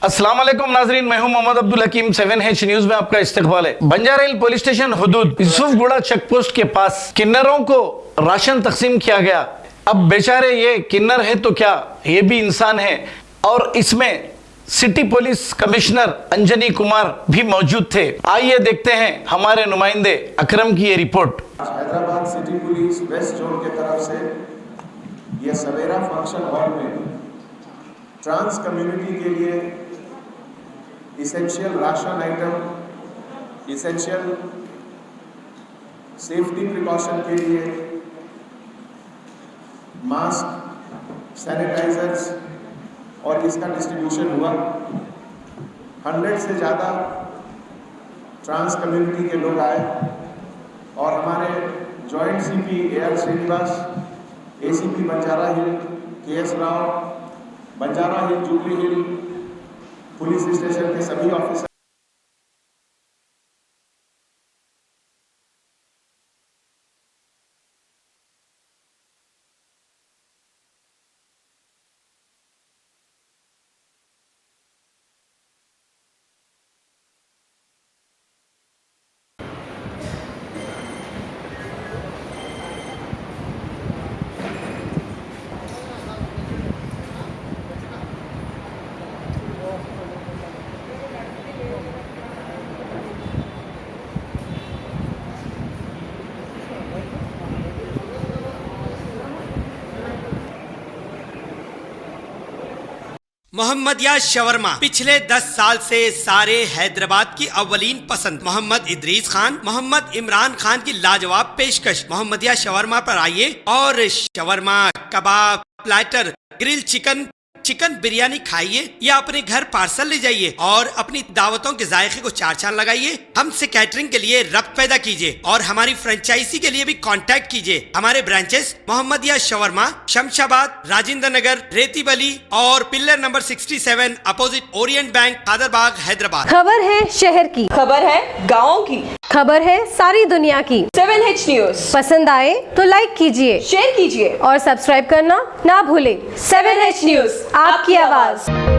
अस्सलाम वालेकुम नाजरीन, मैं हूं मोहम्मद अब्दुल हकीम। 7H न्यूज में आपका इस्तकबाल है। बंजारा हिल पुलिस स्टेशन हुदूद यूसुफगुड़ा चेक पोस्ट के पास किन्नरों को राशन तकसीम किया गया। अब बेचारे ये किन्नर है तो क्या, ये भी इंसान है। और इसमें city police commissioner Anjani Kumar भी मौजूद थे। आइए देखते हैं हमारे नुमाइंदे अकरम की ये report. Hyderabad city police west zone के तरफ से ये सवेरा फंक्शन हॉल में ट्रांस कम्युनिटी के लिए essential ration item, essential safety precaution के लिए मास्क, सैनिटाइजर्स और इसका डिस्ट्रीब्यूशन हुआ। 100 से ज़्यादा ट्रांस कम्युनिटी के लोग आए और हमारे joint CP AR Srinivas, ACP Banjara hill KS Rao, Banjara hill Jubilee hill police station के सभी ऑफिसर मोहम्मदिया शवरमा पिछले 10 साल से सारे हैदराबाद की अव्वलीन पसंद मोहम्मद इदरीस खान, मोहम्मद इमरान खान की लाजवाब पेशकश। मोहम्मदिया शवरमा पर आइए और शवरमा, कबाब, प्लेटर, ग्रिल चिकन बिरयानी खाइए या अपने घर पार्सल ले जाइए और अपनी दावतों के जायके को चार चांद लगाइए। हमसे कैटरिंग के लिए रब्त पैदा कीजिए और हमारी फ्रेंचाइजी के लिए भी कांटेक्ट कीजिए। हमारे ब्रांचेस मोहम्मदिया शवरमा, शमशाबाद, राजेंद्र नगर, रेती बली और pillar number 67 opposite Orient bank, Khadarbagh, Hyderabad. खबर है शहर की, खबर है गाँव की, खबर है सारी दुनिया की। 7H न्यूज पसंद आए तो लाइक कीजिए, शेयर कीजिए और सब्सक्राइब करना ना भूले। 7H न्यूज, आपकी आवाज।